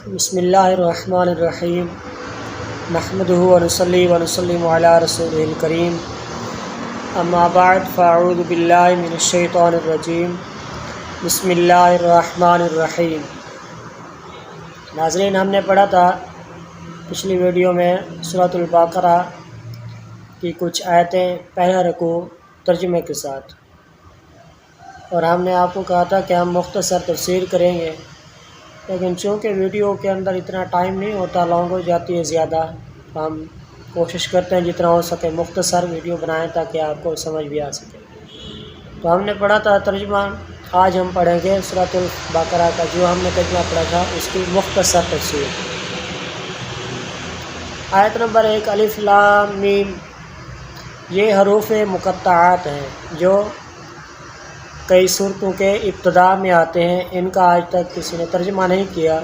بسم اللہ الرحمن الرحیم نحمدہ ونصلی ونسلم علی رسولہ الکریم اما بعد فاعوذ باللہ من الشیطان الرجیم بسم اللہ الرحمن الرحیم۔ ناظرین، ہم نے پڑھا تھا پچھلی ویڈیو میں سورۃ البقرہ کی کچھ آیتیں پہلا رکوع ترجمے کے ساتھ، اور ہم نے آپ کو کہا تھا کہ ہم مختصر تفسیر کریں گے، لیکن چونکہ ویڈیو کے اندر اتنا ٹائم نہیں ہوتا، لانگ ہو جاتی ہے زیادہ، تو ہم کوشش کرتے ہیں جتنا ہو سکے مختصر ویڈیو بنائیں تاکہ آپ کو سمجھ بھی آ سکے۔ تو ہم نے پڑھا تھا ترجمہ، آج ہم پڑھیں گے سورۃ البقرہ کا جو ہم نے ترجمہ پڑھا تھا اس کی مختصر تفسیر۔ آیت نمبر 1 الف لام میم، یہ حروف مقطعات ہیں جو کئی صورتوں کے ابتدا میں آتے ہیں، ان کا آج تک کسی نے ترجمہ نہیں کیا۔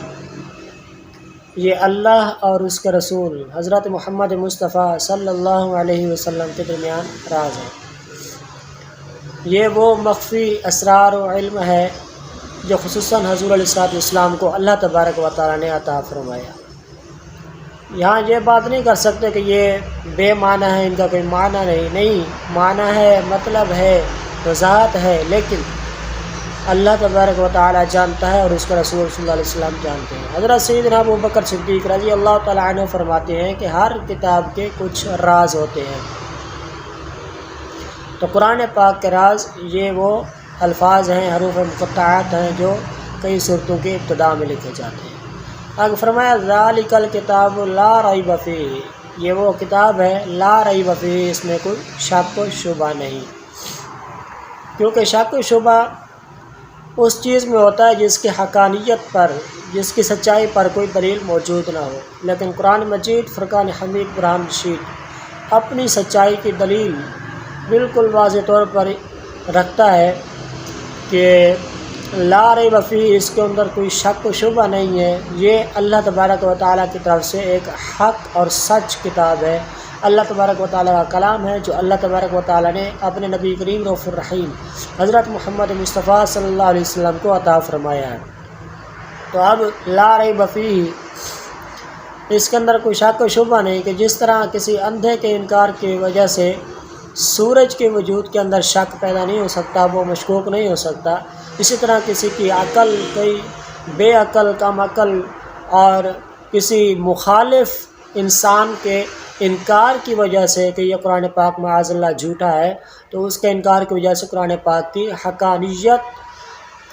یہ اللہ اور اس کے رسول حضرت محمد مصطفیٰ صلی اللہ علیہ وسلم کے درمیان راز ہے۔ یہ وہ مخفی اسرار و علم ہے جو خصوصاً حضور علیہ السلام کو اللہ تبارک و تعالیٰ نے عطا فرمایا۔ یہاں یہ بات نہیں کر سکتے کہ یہ بے معنی ہے، ان کا کوئی معنی نہیں، معنی ہے، مطلب ہے، وضاحت ہے، لیکن اللہ تبارک و تعالیٰ جانتا ہے اور اس کا رسول صلی اللہ علیہ وسلم جانتے ہیں۔ حضرت سیدنا ابو بکر صدیق رضی اللہ تعالیٰ عنہ فرماتے ہیں کہ ہر کتاب کے کچھ راز ہوتے ہیں، تو قرآن پاک کے راز یہ وہ الفاظ ہیں، حروف مقطعات ہیں جو کئی صورتوں کے ابتدا میں لکھے جاتے ہیں۔ آگے فرمایا ذالک الکتاب لا ریب فیہ، یہ وہ کتاب ہے لا ریب فیہ، اس میں کوئی شک و شبہ نہیں، کیونکہ شک و شبہ اس چیز میں ہوتا ہے جس کی حقانیت پر، جس کی سچائی پر کوئی دلیل موجود نہ ہو، لیکن قرآن مجید فرقان حمید برہان رشید اپنی سچائی کی دلیل بالکل واضح طور پر رکھتا ہے کہ لا ریب فیہ، اس کے اندر کوئی شک و شبہ نہیں ہے، یہ اللہ تبارک و تعالیٰ کی طرف سے ایک حق اور سچ کتاب ہے، اللہ تبارک و تعالیٰ کا کلام ہے جو اللہ تبارک و تعالیٰ نے اپنے نبی کریم رؤوف الرحیم حضرت محمد مصطفیٰ صلی اللہ علیہ وسلم کو عطا فرمایا ہے۔ تو اب لا ریب فیہ، اس کے اندر کوئی شک و شبہ نہیں کہ جس طرح کسی اندھے کے انکار کی وجہ سے سورج کے وجود کے اندر شک پیدا نہیں ہو سکتا، وہ مشکوک نہیں ہو سکتا، اسی طرح کسی کی عقل، کوئی بے عقل، کم عقل اور کسی مخالف انسان کے انکار کی وجہ سے کہ یہ قرآن پاک معاذ اللہ جھوٹا ہے، تو اس کے انکار کی وجہ سے قرآن پاک کی حقانیت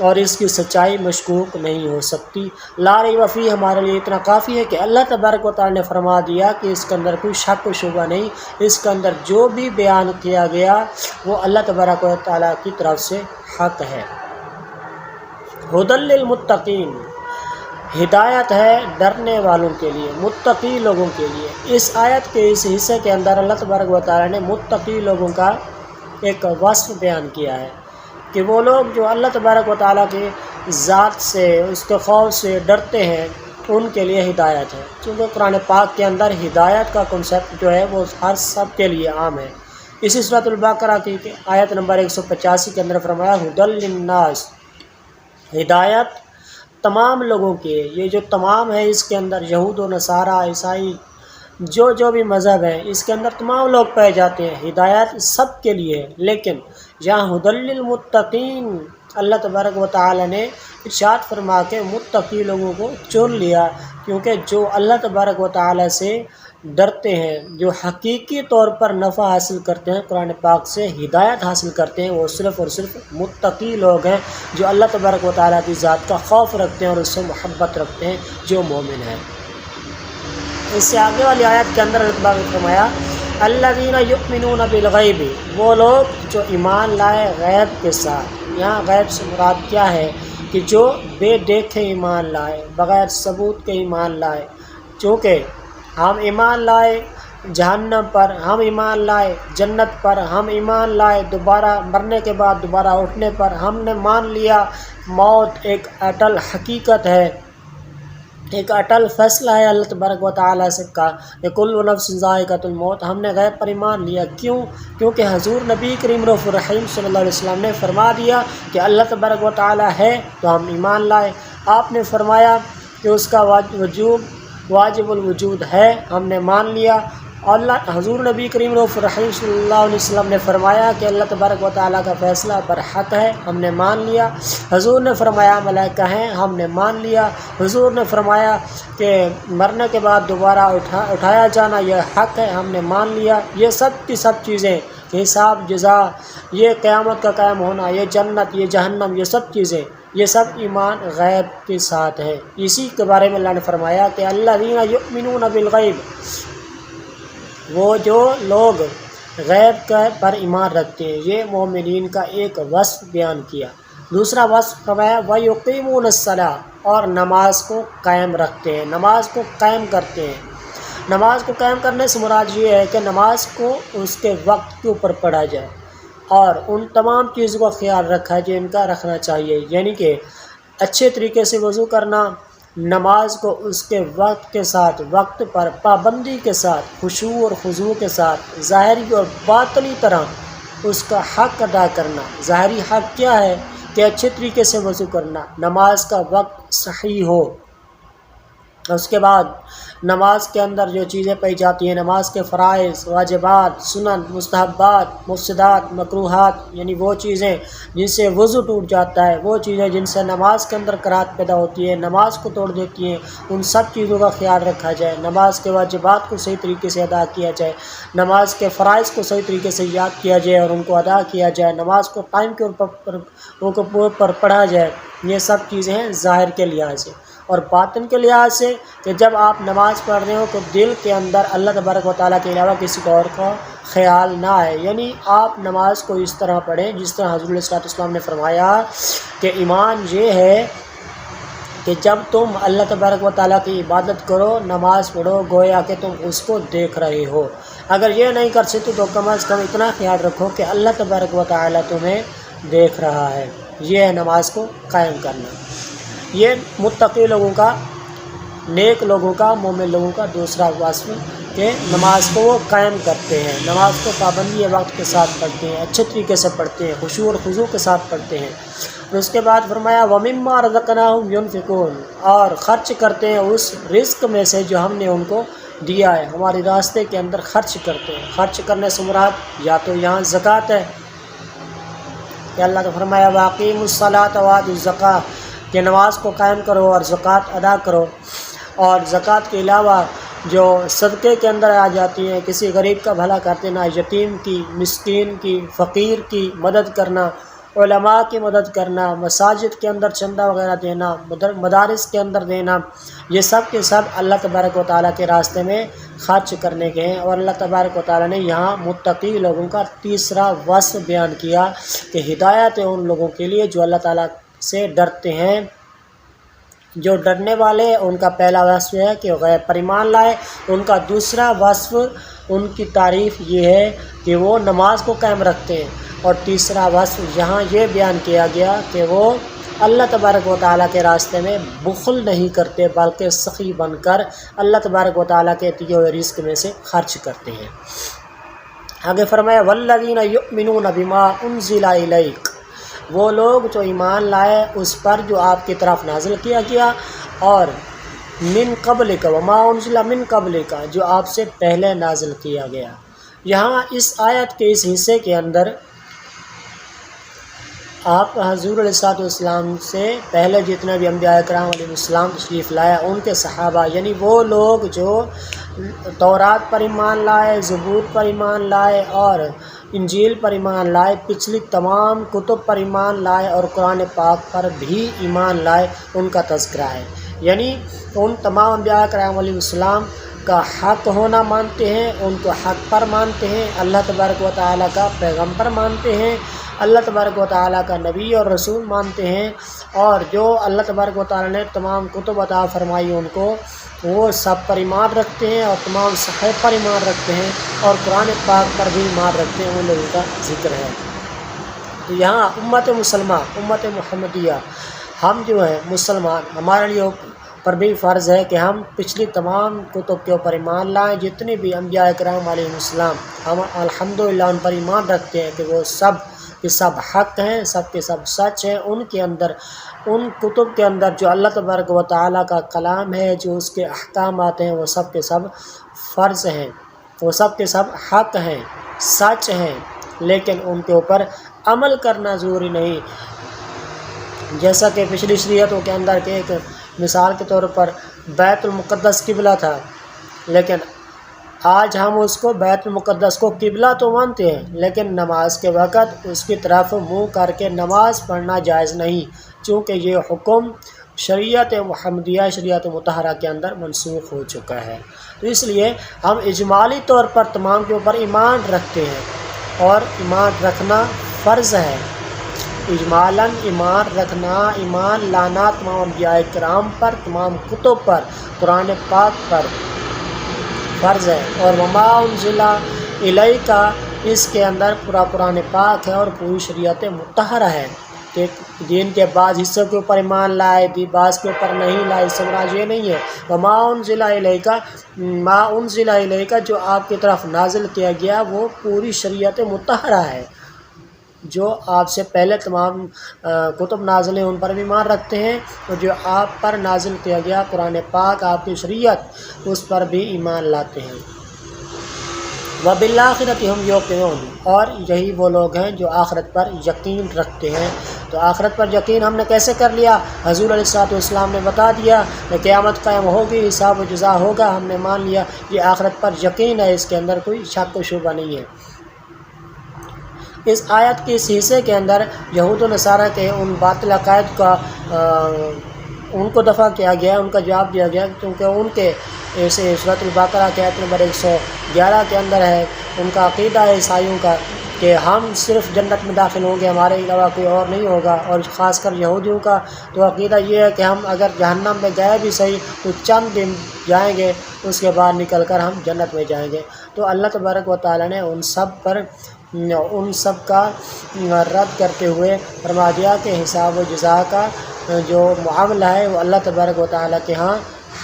اور اس کی سچائی مشکوک نہیں ہو سکتی۔ لا ریب فیہ ہمارے لیے اتنا کافی ہے کہ اللہ تبارک و تعالیٰ نے فرما دیا کہ اس کے اندر کوئی شک و شبہ نہیں، اس کے اندر جو بھی بیان کیا گیا وہ اللہ تبارک و تعالیٰ کی طرف سے حق ہے۔ ھدی للمتقین، ہدایت ہے ڈرنے والوں کے لیے، متقی لوگوں کے لیے۔ اس آیت کے اس حصے کے اندر اللہ تبارک و تعالیٰ نے متقی لوگوں کا ایک وصف بیان کیا ہے کہ وہ لوگ جو اللہ تبارک و تعالیٰ کی ذات سے، اس کے خوف سے ڈرتے ہیں، ان کے لیے ہدایت ہے، کیونکہ قرآن پاک کے اندر ہدایت کا کنسیپٹ جو ہے وہ ہر سب کے لیے عام ہے۔ اسی سورۃ البقرہ کی آیت نمبر 185 کے اندر فرمایا ھدی للناس، ہدایت تمام لوگوں کے، یہ جو تمام ہے اس کے اندر یہود و نصارہ، عیسائی، جو بھی مذہب ہے اس کے اندر تمام لوگ پائے جاتے ہیں، ہدایت سب کے لیے ہے، لیکن یہاں ھدی للمتقین اللہ تبارک و تعالیٰ نے ارشاد فرما کے متقی لوگوں کو چن لیا، کیونکہ جو اللہ تبارک و تعالیٰ سے ڈرتے ہیں، جو حقیقی طور پر نفع حاصل کرتے ہیں قرآن پاک سے، ہدایت حاصل کرتے ہیں، وہ صرف اور صرف متقی لوگ ہیں جو اللہ تبارک و تعالیٰ کی ذات کا خوف رکھتے ہیں اور اس سے محبت رکھتے ہیں، جو مومن ہیں۔ اس سے آگے والی آیت کے اندر اللہ نے فرمایا الذین یؤمنون بالغیب، وہ لوگ جو ایمان لائے غیب کے ساتھ۔ یہاں غیب سے مراد کیا ہے کہ جو بے دیکھے ایمان لائے، بغیر ثبوت کے ایمان لائے، چونکہ ہم ایمان لائے جہنم پر، ہم ایمان لائے جنت پر، ہم ایمان لائے دوبارہ مرنے کے بعد دوبارہ اٹھنے پر، ہم نے مان لیا موت ایک اٹل حقیقت ہے، ایک اٹل فیصلہ ہے اللہ تبارک و تعالیٰ سے کا کہ کل نفس ذائقۃ الموت، ہم نے غیب پر ایمان لیا۔ کیونکہ حضور نبی کریم رؤوف الرحیم صلی اللہ علیہ وسلم نے فرما دیا کہ اللہ تبارک و تعالیٰ ہے تو ہم ایمان لائے۔ آپ نے فرمایا کہ اس کا واجب الوجود ہے، ہم نے مان لیا۔ حضور نبی کریم رؤوف الرحیم صلی اللہ علیہ وسلم نے فرمایا کہ اللہ تبارک و تعالیٰ کا فیصلہ برحق ہے، ہم نے مان لیا۔ حضور نے فرمایا ملائکہ ہیں، ہم نے مان لیا۔ حضور نے فرمایا کہ مرنے کے بعد دوبارہ اٹھایا جانا یہ حق ہے، ہم نے مان لیا۔ یہ سب کی سب چیزیں، حساب جزا، یہ قیامت کا قائم ہونا، یہ جنت، یہ جہنم، یہ سب چیزیں، یہ سب ایمان غیب کے ساتھ ہے۔ اسی کے بارے میں اللہ نے فرمایا کہ الذین یؤمنون بالغیب، وہ جو لوگ غیب پر ایمان رکھتے ہیں، یہ مومنین کا ایک وصف بیان کیا۔ دوسرا وصف فرمایا وَيُقِيمُونَ الصَّلَاةَ، اور نماز کو قائم رکھتے ہیں، نماز کو قائم کرتے ہیں۔ نماز کو قائم کرنے سے مراد یہ ہے کہ نماز کو اس کے وقت کے اوپر پڑھا جائے اور ان تمام چیزوں کا خیال رکھا جائے جن کا رکھنا چاہیے، یعنی کہ اچھے طریقے سے وضو کرنا، نماز کو اس کے وقت کے ساتھ، وقت پر پابندی کے ساتھ، خشوع اور خضوع کے ساتھ، ظاہری اور باطنی طرح اس کا حق ادا کرنا۔ ظاہری حق کیا ہے کہ اچھے طریقے سے وضو کرنا، نماز کا وقت صحیح ہو۔ اس کے بعد نماز کے اندر جو چیزیں پائی جاتی ہیں، نماز کے فرائض، واجبات، سنن، مستحبات، مفسدات، مکروہات، یعنی وہ چیزیں جن سے وضو ٹوٹ جاتا ہے، وہ چیزیں جن سے نماز کے اندر کراہت پیدا ہوتی ہے، نماز کو توڑ دیتی ہیں، ان سب چیزوں کا خیال رکھا جائے۔ نماز کے واجبات کو صحیح طریقے سے ادا کیا جائے، نماز کے فرائض کو صحیح طریقے سے یاد کیا جائے اور ان کو ادا کیا جائے، نماز کو ٹائم کے اوپر پڑھا جائے۔ یہ سب چیزیں ہیں ظاہر کے لحاظ سے۔ اور باطن کے لحاظ سے کہ جب آپ نماز پڑھ رہے ہو تو دل کے اندر اللہ تبارک و تعالیٰ کے علاوہ کسی اور کا خیال نہ آئے، یعنی آپ نماز کو اس طرح پڑھیں جس طرح حضور علیہ السلام نے فرمایا کہ ایمان یہ ہے کہ جب تم اللہ تبارک و تعالیٰ کی عبادت کرو، نماز پڑھو، گویا کہ تم اس کو دیکھ رہے ہو۔ اگر یہ نہیں کر سکتے تو کم از کم اتنا خیال رکھو کہ اللہ تبارک و تعالیٰ تمہیں دیکھ رہا ہے۔ یہ ہے نماز کو قائم کرنا۔ یہ متقی لوگوں کا، نیک لوگوں کا، مومن لوگوں کا دوسرا وصف کہ نماز کو وہ قائم کرتے ہیں، نماز کو پابندی وقت کے ساتھ پڑھتے ہیں، اچھے طریقے سے پڑھتے ہیں، خشوع اور خضوع کے ساتھ پڑھتے ہیں۔ اور اس کے بعد فرمایا وَمِمَّا رَزَقْنَاهُمْ يُنْفِقُونَ، اور خرچ کرتے ہیں اس رزق میں سے جو ہم نے ان کو دیا ہے، ہمارے راستے کے اندر خرچ کرتے ہیں۔ خرچ کرنے سے مراد یا تو یہاں زکوٰۃ ہے کہ اللہ نے فرمایا وَأَقِيمُوا الصَّلَاةَ وَآتُوا الزَّكَاةَ، کہ نماز کو قائم کرو اور زکوٰۃ ادا کرو۔ اور زکوٰۃ کے علاوہ جو صدقے کے اندر آ جاتی ہیں، کسی غریب کا بھلا کر دینا، یتیم کی، مسکین کی، فقیر کی مدد کرنا، علماء کی مدد کرنا، مساجد کے اندر چندہ وغیرہ دینا، مدارس کے اندر دینا، یہ سب کے سب اللہ تبارک و تعالیٰ کے راستے میں خرچ کرنے کے ہیں۔ اور اللہ تبارک و تعالیٰ نے یہاں متقی لوگوں کا تیسرا وصف بیان کیا کہ ہدایت ہے ان لوگوں کے لیے جو اللہ تعالیٰ سے ڈرتے ہیں۔ جو ڈرنے والے ان کا پہلا وصف ہے کہ غیب پر ایمان لائے، ان کا دوسرا وصف، ان کی تعریف یہ ہے کہ وہ نماز کو قائم رکھتے ہیں، اور تیسرا وصف یہاں یہ بیان کیا گیا کہ وہ اللہ تبارک و تعالیٰ کے راستے میں بخل نہیں کرتے بلکہ سخی بن کر اللہ تبارک و تعالیٰ کے دیے ہوئے رزق میں سے خرچ کرتے ہیں۔ آگے فرمایا والذین یؤمنون بما انزل الیک، وہ لوگ جو ایمان لائے اس پر جو آپ کی طرف نازل کیا گیا، اور من قبلک وما انزل من قبلک، جو آپ سے پہلے نازل کیا گیا۔ یہاں اس آیت کے اس حصے کے اندر آپ حضور علیہ السلام سے پہلے جتنے بھی انبیاء کرام علیہ السلام تشریف لائے، ان کے صحابہ، یعنی وہ لوگ جو تورات پر ایمان لائے، زبور پر ایمان لائے اور انجیل پر ایمان لائے، پچھلی تمام کتب پر ایمان لائے اور قرآن پاک پر بھی ایمان لائے، ان کا تذکرہ ہے۔ یعنی ان تمام انبیاء کرام علیہ السلام کا حق ہونا مانتے ہیں، ان کو حق پر مانتے ہیں، اللہ تبارک و تعالیٰ کا پیغمبر مانتے ہیں، اللہ تبارک و تعالیٰ کا نبی اور رسول مانتے ہیں، اور جو اللہ تبارک و تعالیٰ نے تمام کتب عطا فرمائی ان کو وہ سب پر ایمان رکھتے ہیں، اور تمام صحیح پر ایمان رکھتے ہیں، اور قرآن پاک پر بھی ایمان رکھتے ہیں، ان لوگوں کا ذکر ہے۔ تو یہاں امت مسلمہ، امت محمدیہ، ہم جو ہیں مسلمان، ہمارے لیے پر بھی فرض ہے کہ ہم پچھلی تمام کتب کے اوپر ایمان لائیں۔ جتنے بھی انبیاء کرام علیہ السلام ہم الحمدللہ ان پر ایمان رکھتے ہیں کہ وہ سب کے سب حق ہیں، سب کے سب سچ ہیں۔ ان کے اندر، ان کتب کے اندر جو اللہ تبارک و تعالیٰ کا کلام ہے، جو اس کے احکامات ہیں، وہ سب کے سب فرض ہیں، وہ سب کے سب حق ہیں، سچ ہیں، لیکن ان کے اوپر عمل کرنا ضروری نہیں۔ جیسا کہ پچھلی شریعتوں کے اندر کہ ایک مثال کے طور پر بیت المقدس قبلہ تھا، لیکن آج ہم اس کو بیت المقدس کو قبلہ تو مانتے ہیں، لیکن نماز کے وقت اس کی طرف منہ کر کے نماز پڑھنا جائز نہیں، چونکہ یہ حکم شریعت محمدیہ، شریعت مطہرہ کے اندر منسوخ ہو چکا ہے۔ تو اس لیے ہم اجمالی طور پر تمام کے اوپر ایمان رکھتے ہیں، اور ایمان رکھنا فرض ہے۔ اجمالاً ایمان رکھنا، ایمان لانا تمام انبیاء کرام پر، تمام کتب پر، قرآن پاک پر فرض ہے۔ اور وما انزل الیک، اس کے اندر پورا قرآن پاک ہے اور پوری شریعت مطہرہ ہے کہ دین کے بعض حصوں کے اوپر ایمان لائے، بعض کے اوپر نہیں لائے، اس سے مراد یہ نہیں ہے۔ وما انزل الیک، ما انزل الیک، جو آپ کی طرف نازل کیا گیا وہ پوری شریعت مطہرہ ہے۔ جو آپ سے پہلے تمام کتب نازل ہیں ان پر بھی ایمان رکھتے ہیں، اور جو آپ پر نازل کیا گیا قرآن پاک، آپ کی شریعت، اس پر بھی ایمان لاتے ہیں۔ وَبِالْآخِرَةِ هُمْ يُوقِنُونَ، اور یہی وہ لوگ ہیں جو آخرت پر یقین رکھتے ہیں۔ تو آخرت پر یقین ہم نے کیسے کر لیا؟ حضور علیہ السلام نے بتا دیا کہ قیامت قائم ہوگی، حساب و جزا ہوگا، ہم نے مان لیا، یہ آخرت پر یقین ہے، اس کے اندر کوئی شک و شبہ نہیں ہے۔ اس آیت کے اس حصے کے اندر یہود و نصارہ کے ان باطل عقائد کا ان کو دفع کیا گیا، ان کا جواب دیا گیا، کیونکہ ان کے ایسے سورۃ البقرہ کے آیت نمبر 111 کے اندر ہے ان کا عقیدہ ہے عیسائیوں کا کہ ہم صرف جنت میں داخل ہوں گے، ہمارے علاوہ کوئی اور نہیں ہوگا، اور خاص کر یہودیوں کا تو عقیدہ یہ ہے کہ ہم اگر جہنم میں گئے بھی صحیح تو چند دن جائیں گے، اس کے بعد نکل کر ہم جنت میں جائیں گے۔ تو اللہ تبارک و تعالیٰ نے ان سب کا رد کرتے ہوئے فرما دیا کہ حساب و جزا کا جو معاملہ ہے وہ اللہ تبارک و تعالیٰ کے ہاں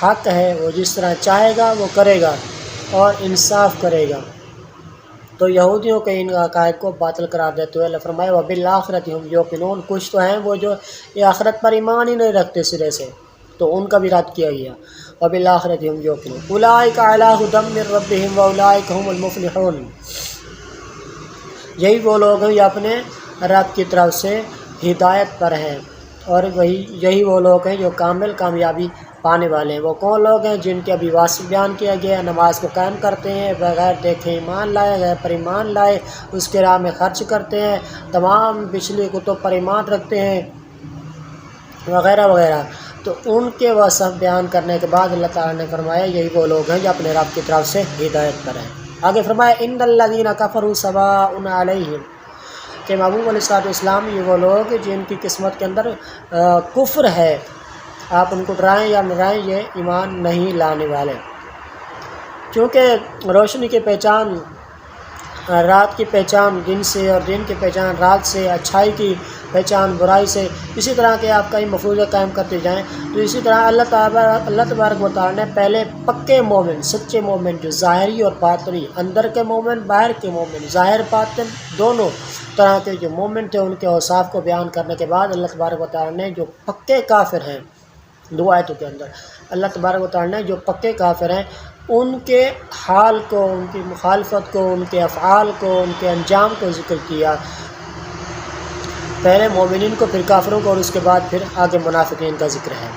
حق ہے، وہ جس طرح چاہے گا وہ کرے گا اور انصاف کرے گا۔ تو یہودیوں کے ان عقائد کو باطل قرار دیتے ہوئے اللہ فرمائے وَبِالْآخِرَةِ هُمْ يُوقِنُونَ، کچھ تو ہیں وہ جو یہ آخرت پر ایمان ہی نہیں رکھتے سرے سے، تو ان کا بھی رد کیا گیا۔ وَبِالْآخِرَةِ هُمْ يُوقِنُونَ أُولَٰئِكَ عَلَىٰ هُدًى مِّن رَّبِّهِمْ وَأُولَٰئِكَ هُمُ الْمُفْلِحُونَ، یہی وہ لوگ ہیں جو اپنے رب کی طرف سے ہدایت پر ہیں، اور یہی وہ لوگ ہیں جو کامل کامیابی پانے والے ہیں۔ وہ کون لوگ ہیں؟ جن کے ابھی واسف بیان کیا گیا ہے، نماز کو قائم کرتے ہیں، بغیر دیکھے ایمان لائے، غیر پر ایمان لائے، اس کے راہ میں خرچ کرتے ہیں، تمام پچھلی کتب پر ایمان رکھتے ہیں، وغیرہ وغیرہ۔ تو ان کے وصف بیان کرنے کے بعد اللہ تعالیٰ نے فرمایا یہی وہ لوگ ہیں جو اپنے رب کی طرف سے ہدایت پر ہیں۔ آگے فرمایا ان الذین کفروا سواء علیہم، کہ محبوب علیہ السلام یہ وہ لوگ جن کی قسمت کے اندر کفر ہے، آپ ان کو ڈرائیں یا ڈرائیں، یہ ایمان نہیں لانے والے، کیونکہ روشنی کی پہچان رات کی پہچان دن سے، اور دن کی پہچان رات سے، اچھائی کی پہچان برائی سے، اسی طرح کے آپ کئی مفروضے قائم کرتے جائیں۔ تو اسی طرح اللہ تبارک و تعالیٰ نے پہلے پکے مومن، سچے مومن، جو ظاہری اور باطنی، اندر کے مومن، باہر کے مومن، ظاہر باطن دونوں طرح کے جو مومن تھے، ان کے اوصاف کو بیان کرنے کے بعد اللہ تبارک و تعالیٰ نے جو پکے کافر ہیں، دو آیتوں کے اندر اللہ تبارک و تعالیٰ نے جو پکے کافر ہیں ان کے حال کو، ان کی مخالفت کو، ان کے افعال کو، ان کے انجام کو ذکر کیا، پہلے مومنین کو، پھر کافروں کو، اور اس کے بعد پھر آگے منافقین کا ذکر ہے۔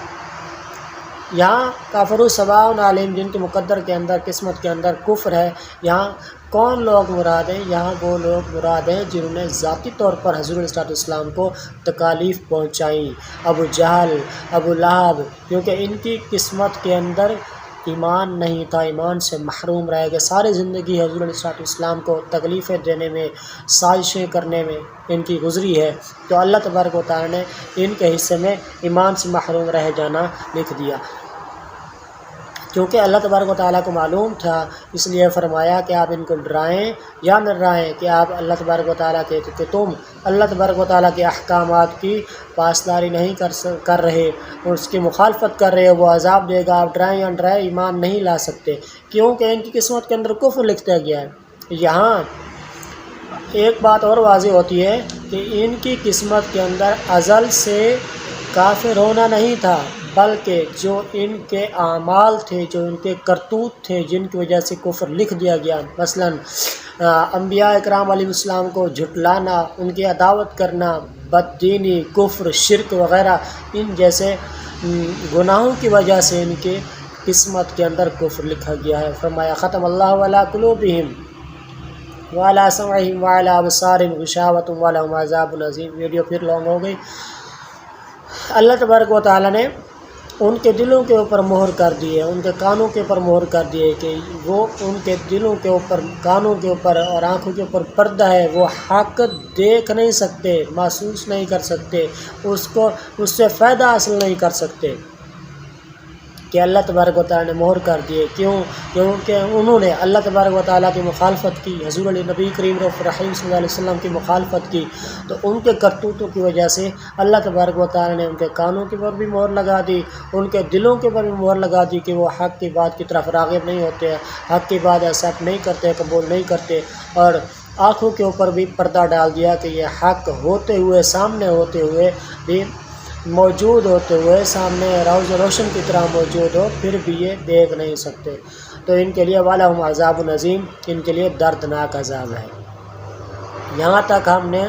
یہاں کافروا سواء علیہم، جن کے مقدر کے اندر، قسمت کے اندر کفر ہے، یہاں کون لوگ مراد ہیں؟ یہاں وہ لوگ مراد ہیں جنہوں نے ذاتی طور پر حضور علیہ السلام کو تکالیف پہنچائیں، ابو جہل، ابو لہب، کیونکہ ان کی قسمت کے اندر ایمان نہیں تھا، ایمان سے محروم رہ گئے، ساری زندگی حضور علیہ السلام کو تکلیفیں دینے میں، سازشیں کرنے میں ان کی گزری ہے، تو اللہ تبارک و تعالیٰ نے ان کے حصے میں ایمان سے محروم رہ جانا لکھ دیا۔ کیونکہ اللہ تبارک و تعالیٰ کو معلوم تھا، اس لیے فرمایا کہ آپ ان کو ڈرائیں یا نہ ڈرائیں کہ آپ اللہ تبارک و تعالیٰ کے کہ تم اللہ تبارک و تعالیٰ کے احکامات کی پاسداری نہیں کر رہے اور اس کی مخالفت کر رہے، وہ عذاب دے گا۔ آپ ڈرائیں یا ڈرائیں ایمان نہیں لا سکتے، کیونکہ ان کی قسمت کے اندر کفر لکھتا گیا ہے۔ یہاں ایک بات اور واضح ہوتی ہے کہ ان کی قسمت کے اندر ازل سے کافر ہونا نہیں تھا، بلکہ جو ان کے اعمال تھے، جو ان کے کرتوت تھے، جن کی وجہ سے کفر لکھ دیا گیا، مثلا انبیاء اکرام علیہ السلام کو جھٹلانا، ان کی عداوت کرنا، بددینی، کفر، شرک وغیرہ، ان جیسے گناہوں کی وجہ سے ان کے قسمت کے اندر کفر لکھا گیا ہے۔ فرمایا ختم اللہ علی قلوبہم وعلی سمعہم وعلی ابصارہم غشاوۃ ولہم عذاب عظیم۔ ویڈیو پھر لانگ ہو گئی۔ اللہ تبارک و تعالیٰ نے ان کے دلوں کے اوپر مہر کر دی ہے، ان کے کانوں کے اوپر مہر کر دی ہے کہ وہ ان کے دلوں کے اوپر، کانوں کے اوپر اور آنکھوں کے اوپر پردہ ہے، وہ حق دیکھ نہیں سکتے، محسوس نہیں کر سکتے، اس سے فائدہ حاصل نہیں کر سکتے کہ اللہ تبارک و تعالیٰ نے مہر کر دیے۔ کیونکہ انہوں نے اللہ تبارک و تعالیٰ کی مخالفت کی، حضور علی نبی کریم رحیم صلی اللہ علیہ وسلم کی مخالفت کی، تو ان کے کرتوتوں کی وجہ سے اللہ تبارک و تعالیٰ نے ان کے کانوں کے اوپر بھی مہر لگا دی، ان کے دلوں کے اوپر بھی مہر لگا دی کہ وہ حق کی بات کی طرف راغب نہیں ہوتے، حق کی بات ایکسیپٹ نہیں کرتے، قبول نہیں کرتے، اور آنکھوں کے اوپر بھی پردہ ڈال دیا کہ یہ حق ہوتے ہوئے، سامنے ہوتے ہوئے بھی، موجود ہوتے ہوئے، سامنے روز روشن کی طرح موجود ہو، پھر بھی یہ دیکھ نہیں سکتے۔ تو ان کے لیے وَلَهُمْ عَذَابٌ عَظِيمٌ، ان کے لیے دردناک عذاب ہے۔ یہاں تک ہم نے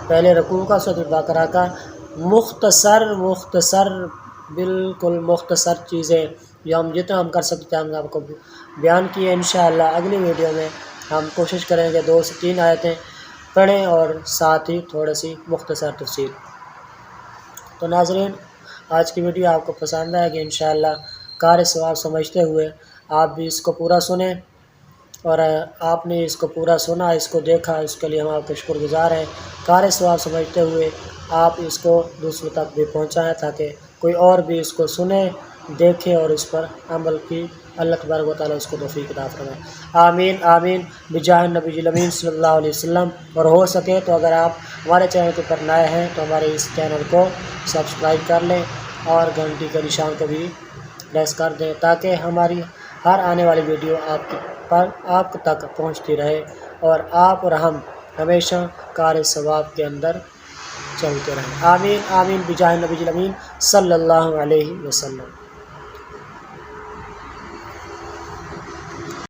پہلے رکوع کا سورۃ البقرہ کا مختصر بالکل مختصر چیزیں جو ہم جتنا ہم کر سکتے ہیں ہم آپ کو بیان کیے۔ انشاءاللہ اگلی ویڈیو میں ہم کوشش کریں گے 2 سے 3 آیتیں پڑھیں اور ساتھ ہی تھوڑی سی مختصر تفسیر۔ تو ناظرین، آج کی ویڈیو آپ کو پسند آئے گی انشاءاللہ۔ کار ثواب سمجھتے ہوئے آپ بھی اس کو پورا سنیں، اور آپ نے اس کو پورا سنا، اس کو دیکھا، اس کے لیے ہم آپ کے شکر گزار ہیں۔ کار ثواب سمجھتے ہوئے آپ اس کو دوسروں تک بھی پہنچائیں تاکہ کوئی اور بھی اس کو سنے، دیکھے اور اس پر عمل کی اللہ تبارک و تعالیٰ اس کو توفیق عطا فرمائے۔ آمین آمین بجاہ النبی الامین صلی اللہ علیہ وسلم۔ اور ہو سکے تو اگر آپ ہمارے چینل کے پر نئے ہیں تو ہمارے اس چینل کو سبسکرائب کر لیں اور گھنٹی کے نشان کو بھی پریس کر دیں تاکہ ہماری ہر آنے والی ویڈیو آپ تک پہنچتی رہے اور آپ اور ہم ہمیشہ کار ثواب کے اندر چلتے رہیں۔ آمین آمین بجاہ النبی الامین صلی اللہ علیہ وسلم۔